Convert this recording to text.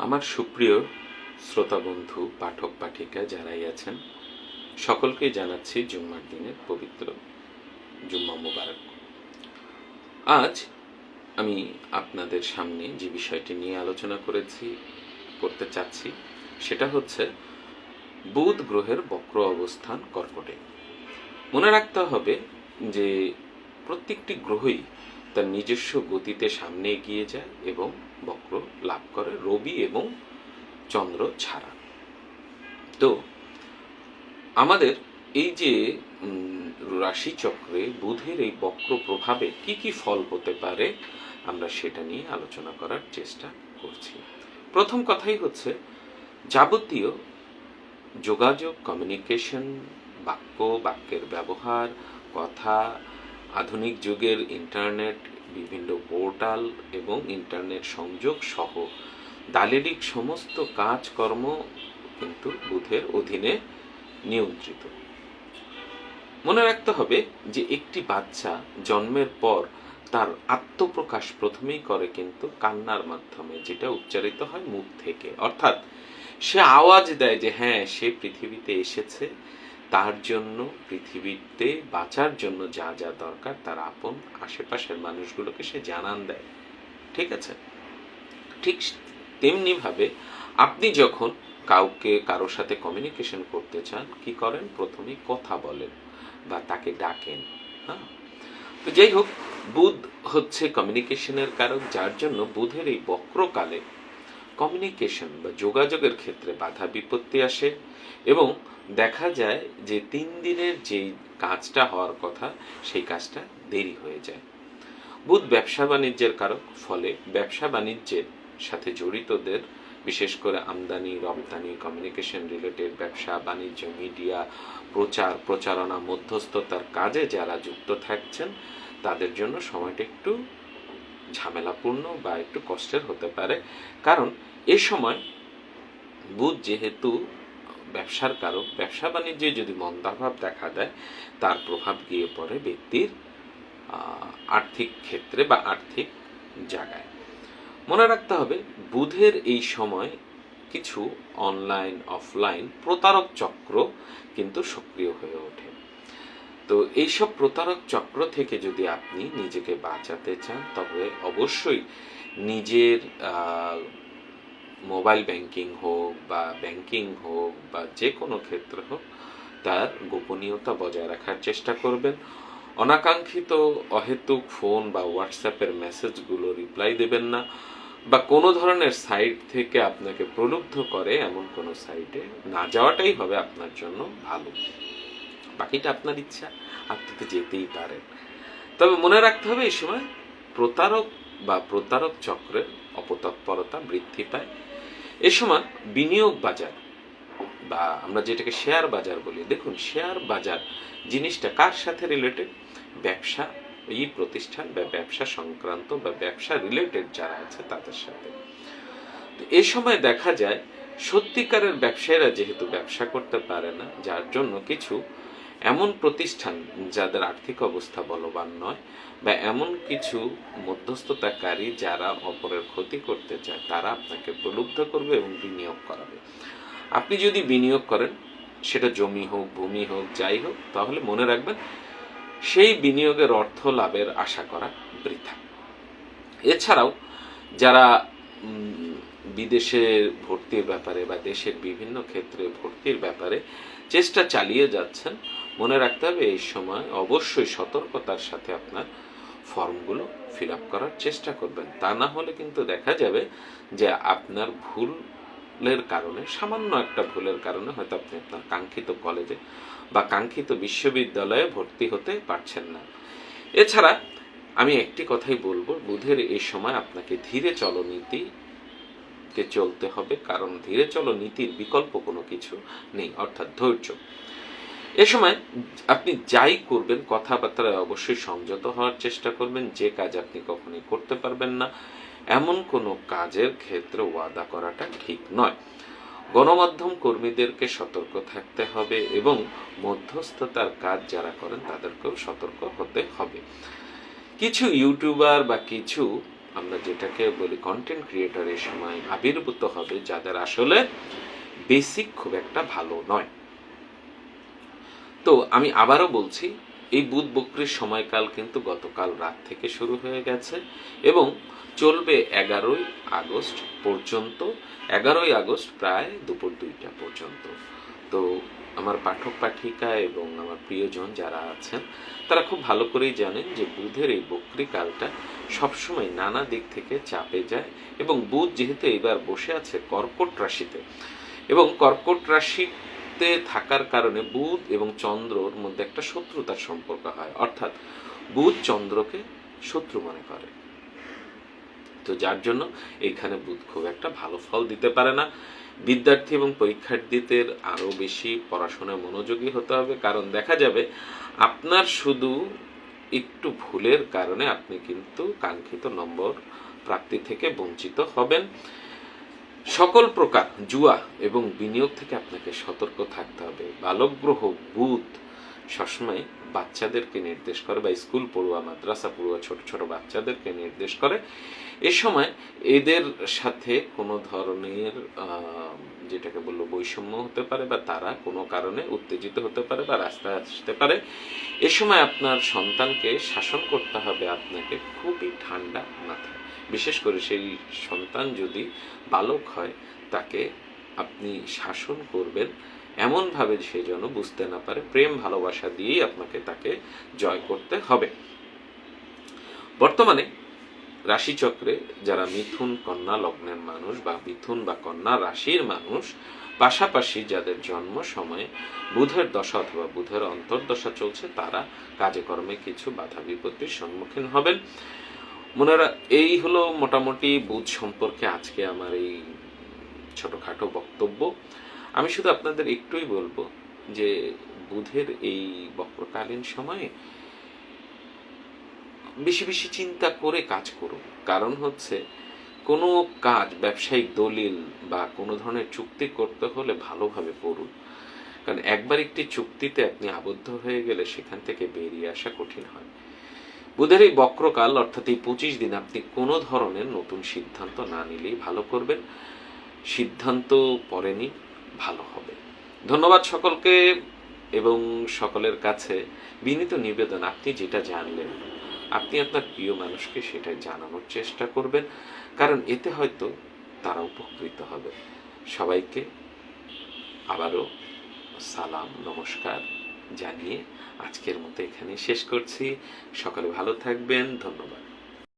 আমার সুপ্রিয় শ্রোতা বন্ধু পাঠক পাঠিকা যারাই আছেন সকলকেই জানাচ্ছি জুম্মার দিনের পবিত্র জুম্মা মুবারক। আজ আমি আপনাদের সামনে যে বিষয়টি নিয়ে আলোচনা করতে চাচ্ছি সেটা হচ্ছে বুধ গ্রহের বক্র অবস্থান কর্কটে। মনে রাখতে হবে যে প্রত্যেকটি গ্রহই তার নিজস্ব গতিতে সামনে এগিয়ে যায় এবং বক্র লাভ করে রবি এবং চন্দ্র ছাড়া। তো আমাদের এই যে রাশিচক্রে বুধের এই বক্র প্রভাবে কি কি ফল হতে পারে আমরা সেটা নিয়ে আলোচনা করার চেষ্টা করছি। প্রথম কথাই হচ্ছে যাবতীয় যোগাযোগ, কমিউনিকেশন, বাক্যের ব্যবহার, কথা, আধুনিক যুগের ইন্টারনেট, বিভিন্ন পোর্টাল এবং ইন্টারনেট সংযোগ সহ দালিলিক সমস্ত কাজকর্ম কিন্তু বুধের অধীনে নিয়ন্ত্রিত। মনে রাখতে হবে যে একটি বাচ্চা জন্মের পর তার আত্মপ্রকাশ প্রথমেই করে কিন্তু কান্নার মাধ্যমে, যেটা উচ্চারিত হয় মুখ থেকে। অর্থাৎ সে আওয়াজ দেয় যে হ্যাঁ, সে পৃথিবীতে এসেছে, তার জন্য পৃথিবীতে বাঁচার জন্য যা যা দরকার তার আপন আশেপাশের মানুষগুলোকে সে জানান দেয়। ঠিক আছে? ঠিক তেমনিভাবে আপনি যখন কারোর সাথে কমিউনিকেশন করতে চান কি করেন? প্রথমেই কথা বলেন বা তাকে ডাকেন। হ্যাঁ, তো যাই হোক, বুধ হচ্ছে কমিউনিকেশনের কারক, যার জন্য বুধের এই বক্রকালে কমিউনিকেশন বা যোগাযোগের ক্ষেত্রে বাধা বিপত্তি আসে এবং দেখা যায় যে 3 দিনের যেই কাজটা হওয়ার কথা সেই কাজটা দেরি হয়ে যায়। বুধ ব্যবসা বাণিজ্যের কারক, ফলে ব্যবসা বাণিজ্যের সাথে জড়িতদের, বিশেষ করে আমদানি রপ্তানি, কমিউনিকেশন রিলেটেড ব্যবসা বাণিজ্য, মিডিয়া, প্রচারণা, মধ্যস্থতার কাজে যারা যুক্ত থাকছেন তাদের জন্য সময়টা একটু ঝামেলাপূর্ণ বা একটু কষ্টের হতে পারে। কারণ এ সময় বুধ যেহেতু ব্যবসার কারক, ব্যবসা বাণিজ্যে যদি মন্দাভাব দেখা দেয় তার প্রভাব গিয়ে পড়ে ব্যক্তির আর্থিক ক্ষেত্রে বা আর্থিক জায়গায়। মনে রাখতে হবে বুধের এই সময় কিছু অনলাইন অফলাইন প্রতারক চক্র কিন্তু সক্রিয় হয়ে ওঠে। তো এইসব প্রতারক চক্র থেকে যদি আপনি নিজেকে বাঁচাতে চান তবে অবশ্যই নিজের মোবাইল ব্যাংকিং হোক বা ব্যাংকিং হোক বা যে কোনো ক্ষেত্র হোক তার গোপনীয়তা বজায় রাখার চেষ্টা করবেন। অনাকাঙ্ক্ষিত অহেতুক ফোন বা হোয়াটসঅ্যাপের মেসেজগুলো রিপ্লাই দেবেন না, বা কোনো ধরনের সাইট থেকে আপনাকে প্রলুব্ধ করে এমন কোনো সাইটে না যাওয়াটাই হবে আপনার জন্য ভালো। বাকিটা আপনার ইচ্ছা, আপনি তো যেতেই পারেন। তবে মনে রাখতে হবে এই সময় প্রতারক চক্রের অপতৎপরতা বৃদ্ধি পায়। এ সময় বিনিয়োগ বাজার বা আমরা যেটাকে শেয়ার বাজার বলি, দেখুন শেয়ার বাজার জিনিসটা কার সাথে রিলেটেড? ব্যবসা এই প্রতিষ্ঠান বা ব্যবসা সংক্রান্ত বা ব্যবসা রিলেটেড যারা আছে তাদের সাথে। তো এই সময় দেখা যায় সত্যিকারের ব্যবসায়ীরা যেহেতু ব্যবসা করতে পারে না, যার জন্য কিছু এমন প্রতিষ্ঠান যাদের আর্থিক অবস্থা বলবান নয় বা এমন কিছু মধ্যস্থতাকারী যারা অপরের ক্ষতি করতে চায় তারা আপনাকে প্রলুব্ধ করবে এবং বিনিয়োগ করাবে। আপনি যদি বিনিয়োগ করেন, সেটা জমি হোক ভূমি হোক যাই হোক, তাহলে মনে রাখবেন সেই বিনিয়োগের অর্থ লাভের আশা করা বৃথা। এছাড়াও যারা বিদেশে ভর্তির ব্যাপারে বা দেশের বিভিন্ন ক্ষেত্রে ভর্তির ব্যাপারে চেষ্টা চালিয়ে যাচ্ছেন, মনে রাখতে হবে এই সময় অবশ্যই সতর্কতার সাথে আপনার ফর্মগুলো ফিল আপ করার চেষ্টা করবেন। তা না হলে কিন্তু দেখা যাবে যে আপনার ভুলের কারণে, সামান্য একটা ভুলের কারণে হয়তো আপনি আপনার কাঙ্ক্ষিত কলেজে বা কাঙ্ক্ষিত বিশ্ববিদ্যালয়ে ভর্তি হতে পারছেন না। এছাড়া আমি একটি কথাই বলবো, বুধের এই সময় আপনাকে ধীরে চলনীতিকে চলতে হবে, কারণ ধীরে চলো নীতির বিকল্প কোনো কিছু নেই, অর্থাৎ ধৈর্য। এ সময় আপনি যাই করবেন কথাবার্তায় অবশ্যই সংযত হওয়ার চেষ্টা করবেন। যে কাজ আপনি কখনোই করতে পারবেন না এমন কোনো কাজের ক্ষেত্রে ওয়াদা করাটা ঠিক নয়। গণমাধ্যম কর্মীদেরকে সতর্ক থাকতে হবে এবং মধ্যস্থতার কাজ যারা করেন তাদেরকেও সতর্ক হতে হবে। কিছু ইউটিউবার বা কিছু আমরা যেটাকে বলি কন্টেন্ট ক্রিয়েটর এই সময় আবির্ভূত হবে, যাদের আসলে বেসিক খুব একটা ভালো নয়। তো আমি আবারও বলছি, এই বুধ বক্রির সময়কাল কিন্তু গতকাল রাত থেকে শুরু হয়ে গেছে এবং চলবে 11ই আগস্ট পর্যন্ত। 11ই আগস্ট প্রায় দুপুর 2টা পর্যন্ত। তো আমার পাঠক পাঠিকা এবং আমার প্রিয়জন যারা আছেন তারা খুব ভালো করেই জানেন যে বুধের এই বক্রিকালটা সবসময় নানা দিক থেকে চাপে যায়, এবং বুধ যেহেতু এবার বসে আছে কর্কট রাশিতে, এবং কর্কট রাশিতে থাকার কারণে বুধ এবং চন্দ্রর মধ্যে একটা শত্রুতার সম্পর্ক হয়, অর্থাৎ বুধ চন্দ্রকে শত্রু মনে করে। তো যার জন্য এইখানে বুধ খুব একটা ভালো ফল দিতে পারে না। বিদ্যার্থী এবং পরীক্ষার্থীদের আরও বেশি পড়াশোনায় মনোযোগী হতে হবে, কারণ দেখা যাবে আপনার শুধু একটু ভুলের কারণে আপনি কিন্তু কাঙ্ক্ষিত নম্বর প্রাপ্তি থেকে বঞ্চিত হবেন। সকল প্রকার জুয়া এবং বিনিয়োগ থেকে আপনাকে সতর্ক থাকতে হবে। বালক গ্রহ বুধ সবসময় বাচ্চাদেরকে নির্দেশ করে, বা স্কুল পড়ুয়া মাদ্রাসা পড়ুয়া ছোট ছোট বাচ্চাদেরকে নির্দেশ করে। এ সময় এদের সাথে কোনো ধরনের যেটাকে বললো বৈষম্য হতে পারে, বা তারা কোনো কারণে উত্তেজিত হতে পারে বা রাস্তায় আসতে পারে। এ সময় আপনার সন্তানকে শাসন করতে হবে আপনাকে খুবই ঠান্ডা মাথায়। বিশেষ করে সেই সন্তান যদি বালক হয়, তাকে আপনি শাসন করবেন এমনভাবে সে যেন বুঝতে না পারে। প্রেম ভালোবাসা দিয়েই আপনাকে তাকে জয় করতে হবে। বর্তমানে রাশিচক্রে যারা মিথুন কন্যা লগ্নের মানুষ বা মিথুন বা কন্যা রাশির মানুষ, পাশাপাশি যাদের জন্ম সময়ে বুধের দশা অথবা বুধের অন্তর্দশা চলছে, তারা কাজে কর্মে কিছু বাধা বিপত্তির সম্মুখীন হবেন। মনেরা এই হলো মোটামুটি বুধ সম্পর্কে আজকে আমার এই ছোটখাটো বক্তব্য। আমি শুধু আপনাদের একটুই বলবো যে বুধের এই বক্রকালীন সময়ে বেশি বেশি চিন্তা করে কাজ করুন। কারণ হচ্ছে কোনো কাজ, ব্যবসায়িক দলিল বা কোনো ধরনের চুক্তি করতে হলে ভালোভাবে পড়ুন, কারণ একবার একটি চুক্তিতে আপনি আবদ্ধ হয়ে গেলে সেখান থেকে বেরিয়ে আসা কঠিন হয়। বুধের এই বক্রকাল অর্থাৎ এই 25 দিন আপনি কোনো ধরনের নতুন সিদ্ধান্ত না নিলেই ভালো করবেন। সিদ্ধান্ত পরে নিন, ভালো হবে। ধন্যবাদ সকলকে, এবং সকলের কাছে বিনীত নিবেদন, আপনি যেটা জানলেন আপনি আপনার প্রিয় মানুষকে সেটা জানানোর চেষ্টা করবেন, কারণ এতে হয়তো তারা উপকৃত হবে। সবাইকে আবারও সালাম নমস্কার জানিয়ে আজকের মতো এখানে শেষ করছি। সকলে ভালো থাকবেন। ধন্যবাদ।